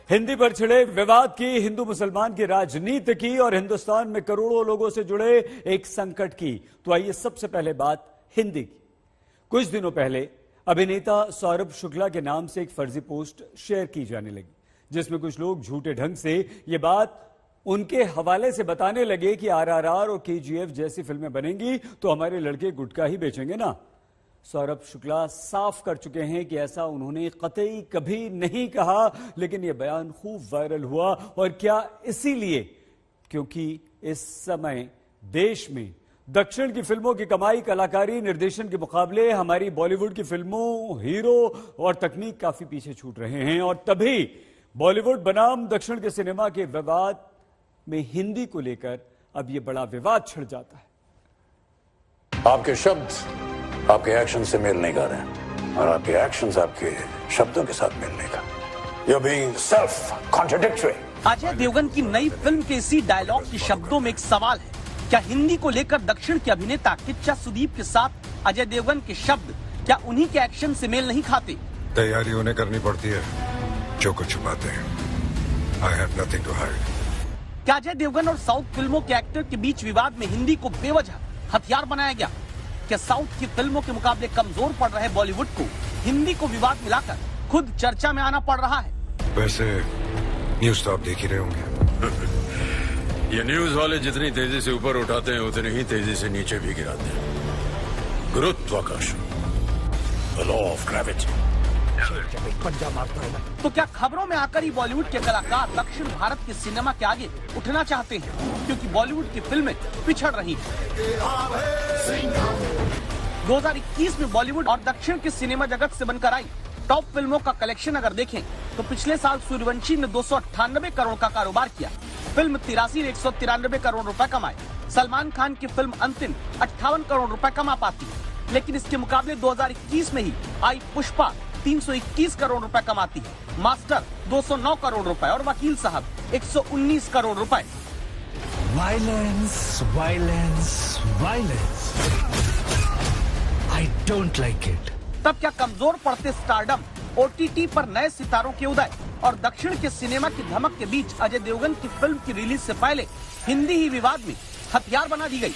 हिंदी पर छिड़े विवाद की, हिंदू मुसलमान की राजनीति की और हिंदुस्तान में करोड़ों लोगों से जुड़े एक संकट की। तो आइए सबसे पहले बात हिंदी की। कुछ दिनों पहले अभिनेता सौरभ शुक्ला के नाम से एक फर्जी पोस्ट शेयर की जाने लगी, जिसमें कुछ लोग झूठे ढंग से ये बात उनके हवाले से बताने लगे कि आरआरआर और केजीएफ जैसी फिल्में बनेंगी तो हमारे लड़के गुटखा ही बेचेंगे ना। सौरभ शुक्ला साफ कर चुके हैं कि ऐसा उन्होंने कतई कभी नहीं कहा, लेकिन यह बयान खूब वायरल हुआ। और क्या इसीलिए क्योंकि इस समय देश में दक्षिण की फिल्मों की कमाई, कलाकारी, निर्देशन के मुकाबले हमारी बॉलीवुड की फिल्मों, हीरो और तकनीक काफी पीछे छूट रहे हैं। और तभी बॉलीवुड बनाम दक्षिण के सिनेमा के विवाद में हिंदी को लेकर अब यह बड़ा विवाद छिड़ जाता है। आपके शब्द आपके एक्शन से मेल नहीं खा रहे और आपके एक्शंस आपके शब्दों के साथ मेल नहीं खा। You're being self-contradictory. Ajay Devgan की नई फिल्म के इसी डायलॉग के शब्दों में एक सवाल है, क्या हिंदी को लेकर दक्षिण के अभिनेता किच्चा सुदीप के साथ अजय देवगन के शब्द क्या उन्हीं के एक्शन से मेल नहीं खाते? तैयारी उन्हें करनी पड़ती है जो कुछ छुपाते हैं। I have nothing to hide. क्या अजय देवगन और साउथ फिल्मों के एक्टर के बीच विवाद में हिंदी को बेवजह हथियार बनाया गया? क्या साउथ की फिल्मों के मुकाबले कमजोर पड़ रहे बॉलीवुड को हिंदी को विवाद मिलाकर खुद चर्चा में आना पड़ रहा है? वैसे न्यूज तो आप देख ही रहे होंगे। ये न्यूज वाले जितनी तेजी से ऊपर उठाते हैं उतनी ही तेजी से नीचे भी गिराते हैं। गुरुत्वाकर्षण, the law of gravity. तो क्या खबरों में आकर ही बॉलीवुड के कलाकार दक्षिण भारत के सिनेमा के आगे उठना चाहते हैं, क्योंकि बॉलीवुड की फिल्में पिछड़ रही हैं? 2021 में बॉलीवुड और दक्षिण के सिनेमा जगत से बनकर आई टॉप फिल्मों का कलेक्शन अगर देखें तो पिछले साल सूर्यवंशी ने 298 करोड़ का कारोबार किया। फिल्म 83 ने 193 करोड़ रुपए कमाए। सलमान खान की फिल्म अंतिम 58 करोड़ रुपए कमा पाती है, लेकिन इसके मुकाबले 2021 में ही आई पुष्पा 321 करोड़ रुपए कमाती है, मास्टर 209 करोड़ रुपए और वकील साहब 119 करोड़ रुपए। Violence, violence, violence. I don't like it. तब क्या कमजोर पड़ते स्टारडम, ओटीटी पर नए सितारों के उदय और दक्षिण के सिनेमा की धमक के बीच अजय देवगन की फिल्म की रिलीज से पहले हिंदी ही विवाद में हथियार बना दी गई,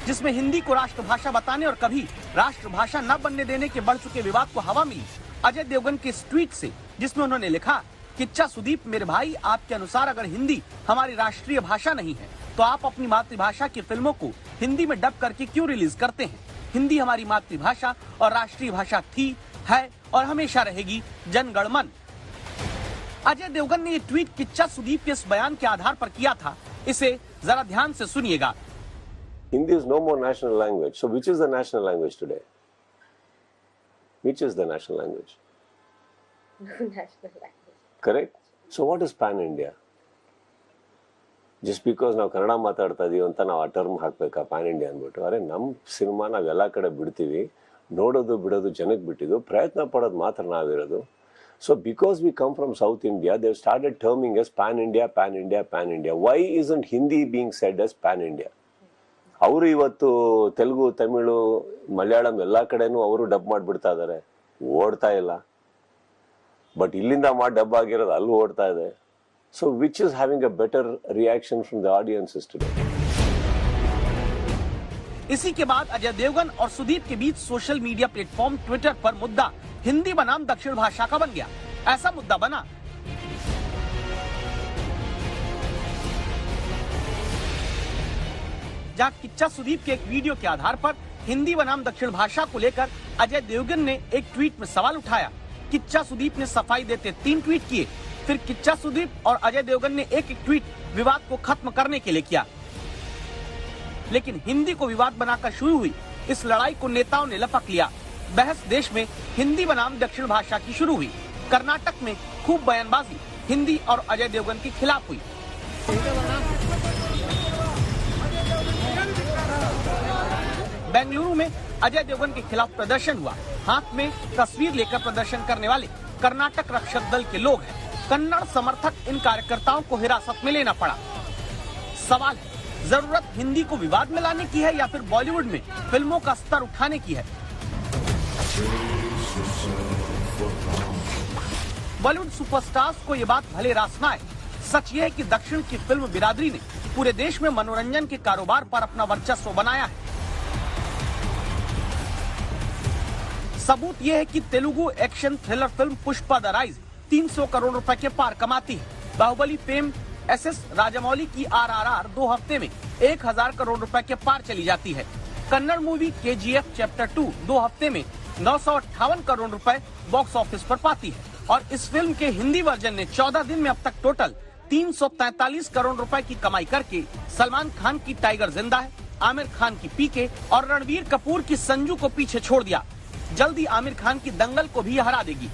जिसमें हिंदी को राष्ट्रभाषा बताने और कभी राष्ट्रभाषा न बनने देने के बढ़ चुके विवाद को हवा मिली अजय देवगन के इस ट्वीट से, जिसमें उन्होंने लिखा, किच्चा सुदीप मेरे भाई, आपके अनुसार अगर हिंदी हमारी राष्ट्रीय भाषा नहीं है तो आप अपनी मातृभाषा की फिल्मों को हिंदी में डब करके क्यों रिलीज करते हैं? हिंदी हमारी मातृभाषा और राष्ट्रीय भाषा थी, है और हमेशा रहेगी। जनगणमन। अजय देवगन ने ये ट्वीट किच्चा सुदीप के इस बयान के आधार पर किया था। इसे जरा ध्यान से सुनिएगा। Hindi is no more national language. So which is the national language today? Which is the national language? No national language. Correct? So what is pan-India? Just because ನಾವು ಕನ್ನಡ ಮಾತಾಡ್ತಾ ಇದೀವಿ ಅಂತ ನಾವು ಆ ಟರ್ಮ್ ಹಾಕ್ಬೇಕಾ ಪ್ಯಾನ್ ಇಂಡಿಯಾ ಅಂದ್ಬಿಟ್ಟು? ಅರೆ ನಮ್ಮ ಸಿನಿಮಾ ನಾವು ಎಲ್ಲ ಕಡೆ ಬಿಡ್ತೀವಿ, ನೋಡೋದು ಬಿಡೋದು ಜನಕ್ಕೆ ಬಿಟ್ಟಿದ್ದು, ಪ್ರಯತ್ನ ಪಡೋದು ಮಾತ್ರ ನಾವಿರೋದು. So because we come from South India, they've started terming us pan-India, pan-India, pan-India. Why isn't Hindi being said as pan-India? ಅವರು ಇವತ್ತು ತೆಲುಗು, ತಮಿಳು, ಮಲಯಾಳಂ ಎಲ್ಲ ಕಡೆನೂ ಅವರು ಡಬ್ ಮಾಡಿಬಿಡ್ತಾ ಇದ್ದಾರೆ, ಓಡ್ತಾ ಇಲ್ಲ. ಬಟ್ ಇಲ್ಲಿಂದ ಮಾಡಿ ಡಬ್ ಆಗಿರೋದು ಅಲ್ಲೂ ಓಡ್ತಾ ಇದೆ. So which is having a better reaction from the audiences today? इसी के बाद अजय देवगन और सुदीप के बीच सोशल मीडिया प्लेटफॉर्म ट्विटर पर मुद्दा हिंदी बनाम दक्षिण भाषा का बन गया। ऐसा मुद्दा बना जहां किच्चा सुदीप के एक वीडियो के आधार पर हिंदी बनाम दक्षिण भाषा को लेकर अजय देवगन ने एक ट्वीट में सवाल उठाया। किच्चा सुदीप ने सफाई देते 3 ट्वीट किए, फिर किच्चा सुदीप और अजय देवगन ने एक ट्वीट विवाद को खत्म करने के लिए किया। लेकिन हिंदी को विवाद बनाकर शुरू हुई इस लड़ाई को नेताओं ने लपक लिया। बहस देश में हिंदी बनाम दक्षिण भाषा की शुरू हुई। कर्नाटक में खूब बयानबाजी हिंदी और अजय देवगन के खिलाफ हुई। बेंगलुरु में अजय देवगन के खिलाफ प्रदर्शन हुआ। हाथ में तस्वीर लेकर प्रदर्शन करने वाले कर्नाटक रक्षक दल के लोग हैं। कन्नड़ समर्थक इन कार्यकर्ताओं को हिरासत में लेना पड़ा। सवाल है, जरूरत हिंदी को विवाद में लाने की है या फिर बॉलीवुड में फिल्मों का स्तर उठाने की है? बॉलीवुड सुपरस्टार्स को ये बात भले रास न आए, सच ये है कि दक्षिण की फिल्म बिरादरी ने पूरे देश में मनोरंजन के कारोबार पर अपना वर्चस्व बनाया है। सबूत ये है कि Telugu action thriller film Pushpa the rise 300 crore रुपए के पार कमाती है। बाहुबली फेम एसएस राजामौली की आरआरआर 2 हफ्ते में 1000 करोड़ रुपए के पार चली जाती है। कन्नड़ मूवी केजीएफ चैप्टर 2 2 हफ्ते में 958 करोड़ रुपए बॉक्स ऑफिस पर पाती है और इस फिल्म के हिंदी वर्जन ने 14 दिन में अब तक टोटल 343 करोड़ रुपए की कमाई करके सलमान खान की टाइगर जिंदा है, आमिर खान की पीके और रणबीर कपूर की संजू को पीछे छोड़ दिया। जल्दी आमिर खान की दंगल को भी हरा देगी।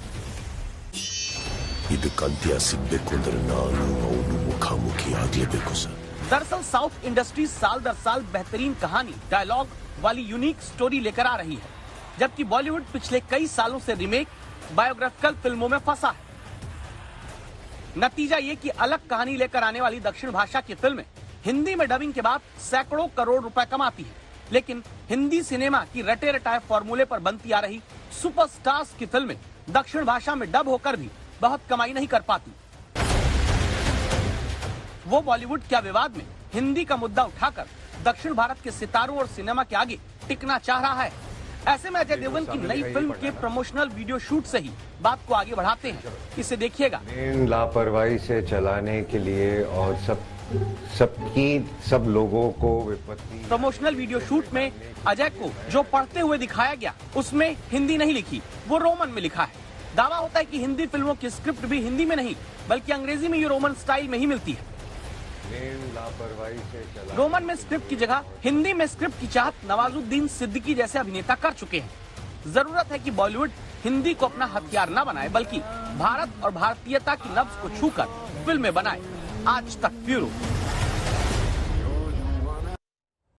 दरअसल साउथ इंडस्ट्री साल दर साल बेहतरीन कहानी, डायलॉग वाली यूनिक स्टोरी लेकर आ रही है, जबकि बॉलीवुड पिछले कई सालों से रीमेक, बायोग्राफिकल फिल्मों में फंसा है। नतीजा ये कि अलग कहानी लेकर आने वाली दक्षिण भाषा की फिल्में हिंदी में डबिंग के बाद सैकड़ों करोड़ रुपए कमाती है, लेकिन हिंदी सिनेमा की रटे रटाए फॉर्मूले पर बनती आ रही सुपरस्टार्स की फिल्में दक्षिण भाषा में डब होकर भी बहुत कमाई नहीं कर पाती। वो बॉलीवुड क्या विवाद में हिंदी का मुद्दा उठाकर दक्षिण भारत के सितारों और सिनेमा के आगे टिकना चाह रहा है। ऐसे में अजय देवगन की नई फिल्म के प्रमोशनल वीडियो शूट से ही बात को आगे बढ़ाते हैं। इसे देखिएगा। लापरवाही से चलाने के लिए और सब लोगों को विपत्ति। प्रमोशनल वीडियो शूट में अजय को जो पढ़ते हुए दिखाया गया उसमें हिंदी नहीं लिखी, वो रोमन में लिखा है। दावा होता है कि हिंदी फिल्मों की स्क्रिप्ट भी हिंदी में नहीं बल्कि अंग्रेजी में ये रोमन स्टाइल में ही मिलती है। लापरवाही से चला। रोमन में स्क्रिप्ट की जगह हिंदी में स्क्रिप्ट की चाहत नवाजुद्दीन सिद्दीकी जैसे अभिनेता कर चुके हैं। जरूरत है कि बॉलीवुड हिंदी को अपना हथियार न बनाए बल्कि भारत और भारतीयता की नब्ज को छूकर फिल्में बनाए। आज तक ब्यूरो।